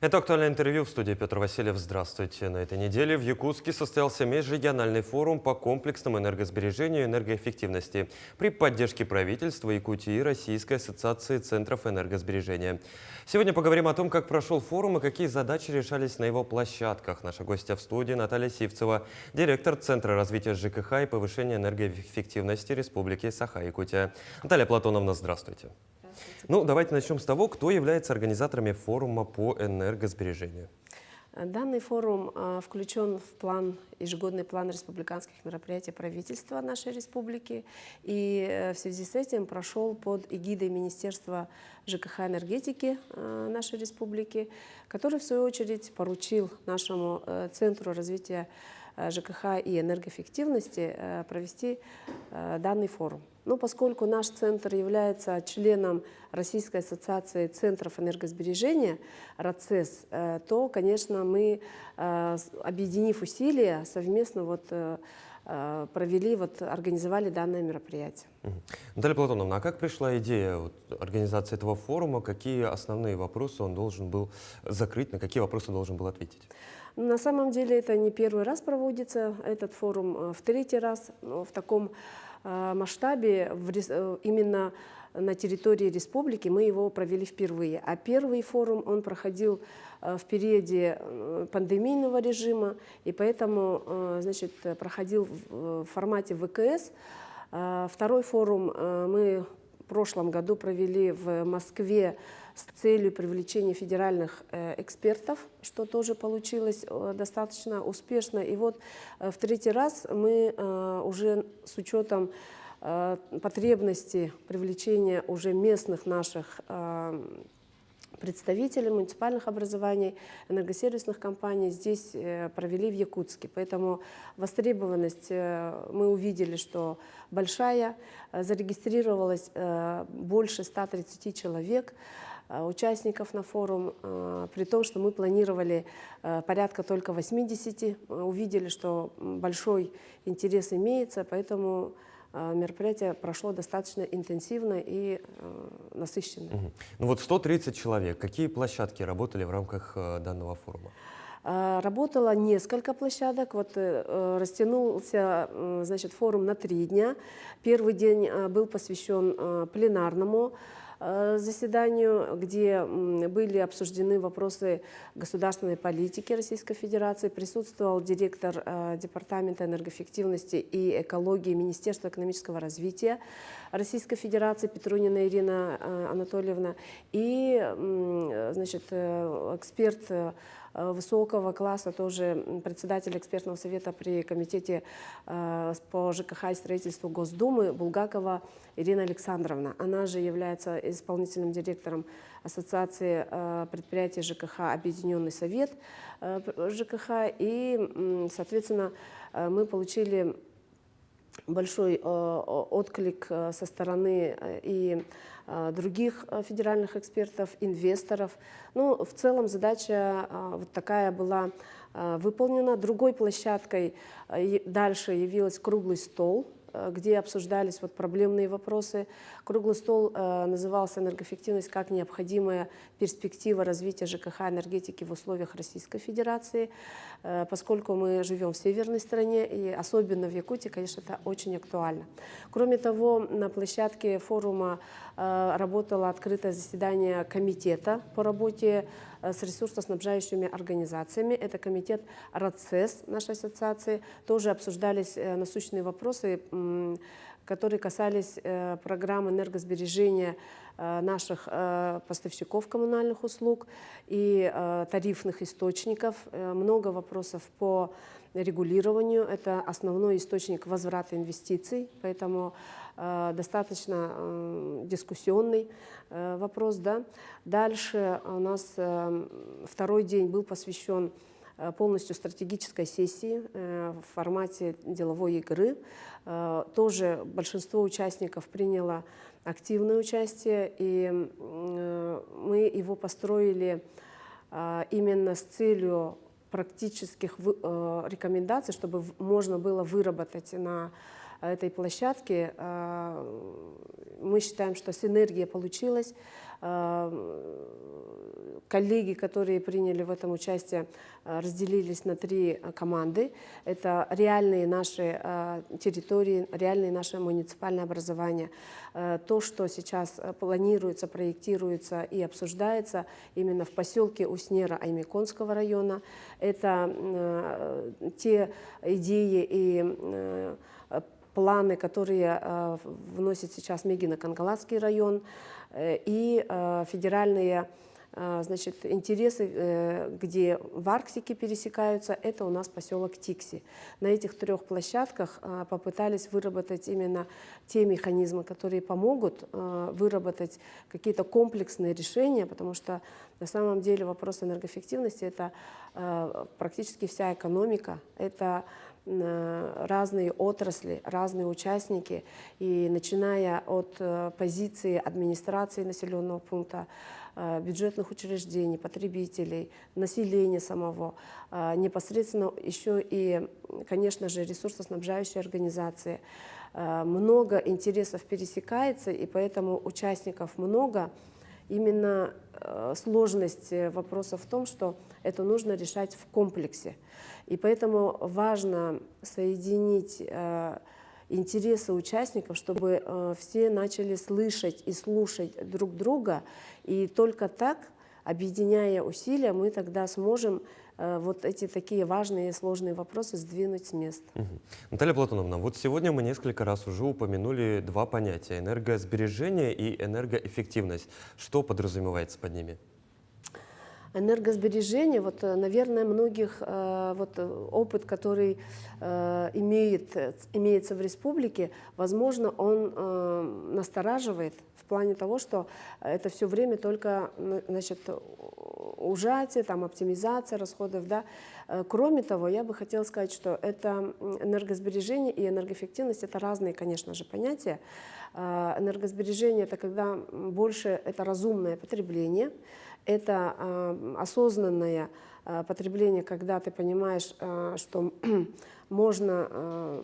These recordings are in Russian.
Это актуальное интервью в студии Петр Васильев. Здравствуйте. На этой неделе в Якутске состоялся межрегиональный форум по комплексному энергосбережению и энергоэффективности при поддержке правительства Якутии и Российской ассоциации центров энергосбережения. Сегодня поговорим о том, как прошел форум и какие задачи решались на его площадках. Наша гостья в студии Наталья Сивцева, директор Центра развития ЖКХ и повышения энергоэффективности Республики Саха-Якутия. Наталья Платоновна, здравствуйте. Ну, давайте начнем с того, кто является организаторами форума по энергосбережению. Данный форум включен в ежегодный план республиканских мероприятий правительства нашей республики и в связи с этим прошел под эгидой Министерства ЖКХ и энергетики нашей республики, который в свою очередь поручил нашему Центру развития ЖКХ и энергоэффективности провести данный форум. Но поскольку наш центр является членом Российской ассоциации центров энергосбережения РАЦЭС, то, конечно, мы, объединив усилия, совместно организовали данное мероприятие. Наталья Платоновна, а как пришла идея организации этого форума? Какие основные вопросы он должен был закрыть, на какие вопросы он должен был ответить? На самом деле это не первый раз проводится этот форум, в третий раз, но в таком масштабе именно на территории республики мы его провели впервые. А первый форум он проходил в периоде пандемийного режима и поэтому проходил в формате ВКС. Второй форум мы в прошлом году провели в Москве с целью привлечения федеральных экспертов, что тоже получилось достаточно успешно. И вот в третий раз мы уже с учетом потребности привлечения уже местных наших представителей муниципальных образований, энергосервисных компаний здесь провели в Якутске. Поэтому востребованность мы увидели, что большая, зарегистрировалось больше 130 человек, участников на форум, при том, что мы планировали порядка только 80, увидели, что большой интерес имеется, поэтому мероприятие прошло достаточно интенсивно и насыщенно. Ну вот 130 человек. Какие площадки работали в рамках данного форума? Работало несколько площадок. Растянулся форум на 3 дня. Первый день был посвящен пленарному заседанию, где были обсуждены вопросы государственной политики Российской Федерации. Присутствовал директор Департамента энергоэффективности и экологии Министерства экономического развития Российской Федерации Петрунина Ирина Анатольевна и эксперт высокого класса, тоже председатель экспертного совета при комитете по ЖКХ и строительству Госдумы Булгакова Ирина Александровна. Она же является исполнительным директором Ассоциации предприятий ЖКХ «Объединенный совет ЖКХ». И, соответственно, мы получили большой отклик со стороны и других федеральных экспертов, инвесторов. Ну, в целом задача вот такая была выполнена. Другой площадкой дальше явился круглый стол, где обсуждались проблемные вопросы. Круглый стол назывался «Энергоэффективность как необходимая перспектива развития ЖКХ и энергетики в условиях Российской Федерации». Поскольку мы живем в северной стране, и особенно в Якутии, конечно, это очень актуально. Кроме того, на площадке форума работало открытое заседание комитета по работе с ресурсоснабжающими организациями. Это комитет РАЦЭС нашей ассоциации. Тоже обсуждались насущные вопросы, которые касались программ энергосбережения наших поставщиков коммунальных услуг и тарифных источников. Много вопросов по регулированию. Это основной источник возврата инвестиций, поэтому достаточно дискуссионный вопрос. Да? Дальше у нас второй день был посвящен полностью стратегической сессии в формате деловой игры. Тоже большинство участников приняло активное участие, и мы его построили именно с целью практических рекомендаций, чтобы можно было выработать на этой площадки. Мы считаем, что синергия получилась. Коллеги, которые приняли в этом участие, разделились на 3 команды. Это реальные наши территории, реальные наши муниципальные образования. То, что сейчас планируется, проектируется и обсуждается именно в поселке Уснера Аймеконского района, это те идеи и планы, которые вносит сейчас Мегино-Кангаласский район, и федеральные интересы, где в Арктике пересекаются, это у нас поселок Тикси. На этих 3 площадках попытались выработать именно те механизмы, которые помогут выработать какие-то комплексные решения, потому что на самом деле вопрос энергоэффективности — это практически вся экономика, это разные отрасли, разные участники, и начиная от позиции администрации населенного пункта, бюджетных учреждений, потребителей, населения самого, непосредственно еще и, конечно же, ресурсоснабжающие организации. Много интересов пересекается, и поэтому участников много. Именно сложность вопроса в том, что это нужно решать в комплексе. И поэтому важно соединить интересы участников, чтобы все начали слышать и слушать друг друга. И только так, объединяя усилия, мы тогда сможем вот эти такие важные и сложные вопросы сдвинуть с места. Наталья Платоновна, вот сегодня мы несколько раз уже упомянули 2 понятия — энергосбережение и энергоэффективность. Что подразумевается под ними? Энергосбережение, вот, наверное, многих вот, опыт, который имеется в республике, возможно, он настораживает в плане того, что это все время только, значит, ужатие, там, оптимизация расходов. Да. Кроме того, я бы хотела сказать, что это энергосбережение и энергоэффективность — это разные, конечно же, понятия. Энергосбережение — это когда больше это разумное потребление, это осознанное потребление, когда ты понимаешь, что можно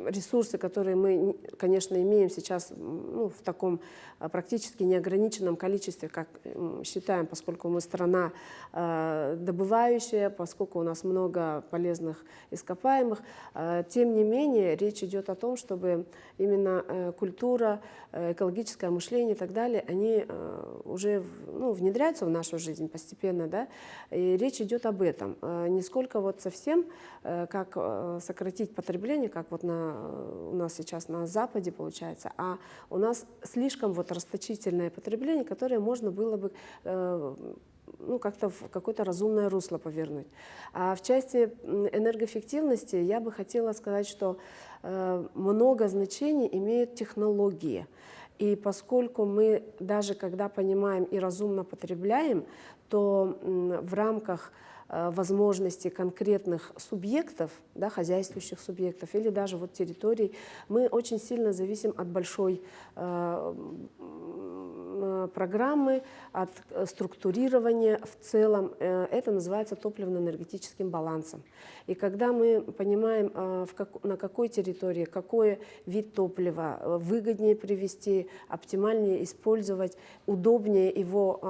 ресурсы, которые мы, конечно, имеем сейчас, в таком практически неограниченном количестве, как считаем, поскольку мы страна добывающая, поскольку у нас много полезных ископаемых. Тем не менее, речь идет о том, чтобы именно культура, экологическое мышление и так далее, они уже внедряются в нашу жизнь постепенно, да, и речь идет об этом. Не сколько вот совсем, как сократить потребление, как вот у нас сейчас на Западе получается, а у нас слишком вот расточительное потребление, которое можно было бы как-то в какое-то разумное русло повернуть. А в части энергоэффективности я бы хотела сказать, что много значений имеют технологии. И поскольку мы даже когда понимаем и разумно потребляем, то в рамках возможностей конкретных субъектов, да, хозяйствующих субъектов или даже вот территорий, мы очень сильно зависим от большой программы, от структурирования в целом. Это называется топливно-энергетическим балансом. И когда мы понимаем, на какой территории какой вид топлива выгоднее привести, оптимальнее использовать, удобнее его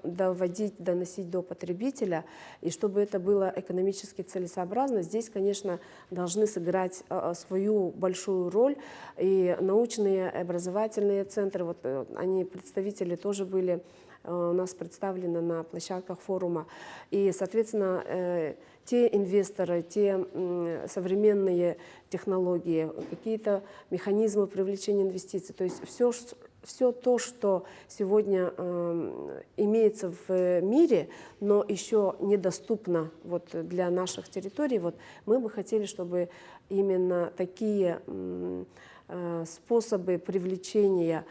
доносить до потребителя, и чтобы это было экономически целесообразно, здесь, конечно, должны сыграть свою большую роль и научные, образовательные центры. Вот они, представители, тоже были у нас представлены на площадках форума. И, соответственно, те инвесторы, те современные технологии, какие-то механизмы привлечения инвестиций, то есть все то, что сегодня имеется в мире, но еще недоступно вот для наших территорий, вот мы бы хотели, чтобы именно такие способы привлечения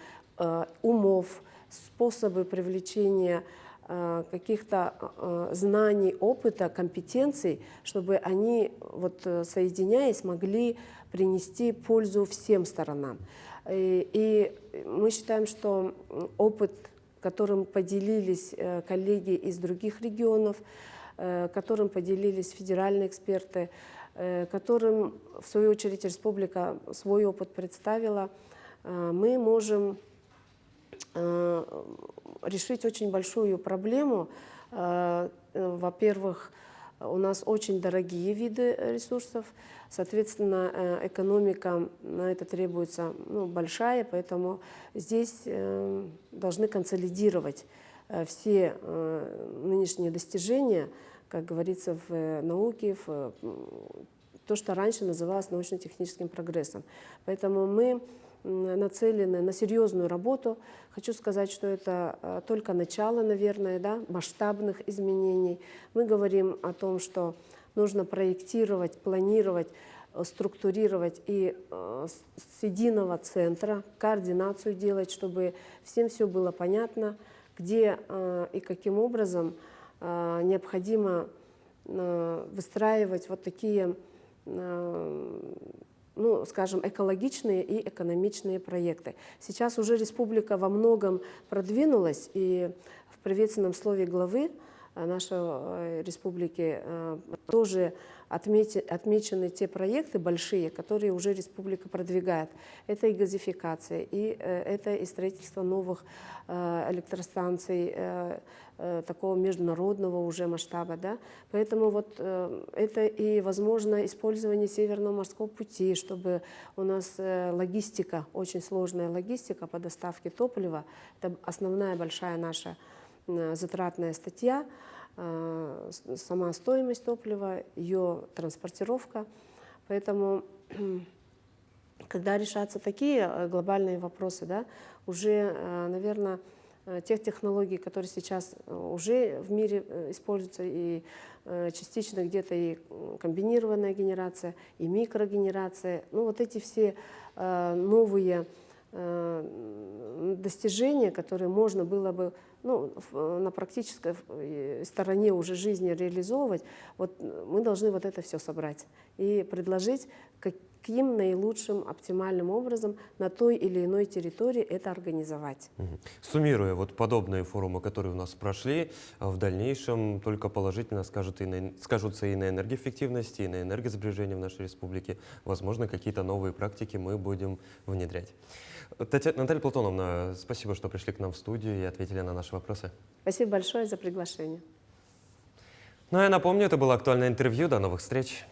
умов, способы привлечения каких-то знаний, опыта, компетенций, чтобы они, вот, соединяясь, могли принести пользу всем сторонам. И мы считаем, что опыт, которым поделились коллеги из других регионов, которым поделились федеральные эксперты, которым, в свою очередь, республика свой опыт представила, мы можем решить очень большую проблему. Во-первых, у нас очень дорогие виды ресурсов, соответственно, экономика на это требуется большая, поэтому здесь должны консолидировать все нынешние достижения, как говорится в науке, в то, что раньше называлось научно-техническим прогрессом. Поэтому мы нацелены на серьезную работу. Хочу сказать, что это только начало, наверное, да, масштабных изменений. Мы говорим о том, что нужно проектировать, планировать, структурировать и с единого центра координацию делать, чтобы всем все было понятно, где и каким образом необходимо выстраивать вот такие, скажем, экологичные и экономичные проекты. Сейчас уже республика во многом продвинулась, и в приветственном слове главы нашей республики тоже отмечены те проекты большие, которые уже республика продвигает. Это и газификация, и это и строительство новых электростанций такого международного уже масштаба. Да? Поэтому вот это и возможно использование Северного морского пути, чтобы у нас логистика, очень сложная логистика по доставке топлива, это основная большая наша затратная статья, сама стоимость топлива, ее транспортировка. Поэтому, когда решатся такие глобальные вопросы, да, уже, наверное, тех технологий, которые сейчас уже в мире используются, и частично где-то и комбинированная генерация, и микрогенерация, вот эти все новые достижения, которые можно было бы на практической стороне уже жизни реализовывать, вот мы должны вот это все собрать и предложить, каким наилучшим, оптимальным образом на той или иной территории это организовать. Суммируя вот подобные форумы, которые у нас прошли, в дальнейшем только положительно скажутся и на энергоэффективности, и на энергосбережении в нашей республике. Возможно, какие-то новые практики мы будем внедрять. Наталья Платоновна, спасибо, что пришли к нам в студию и ответили на наши вопросы. Спасибо большое за приглашение. Ну а я напомню, это было актуальное интервью. До новых встреч.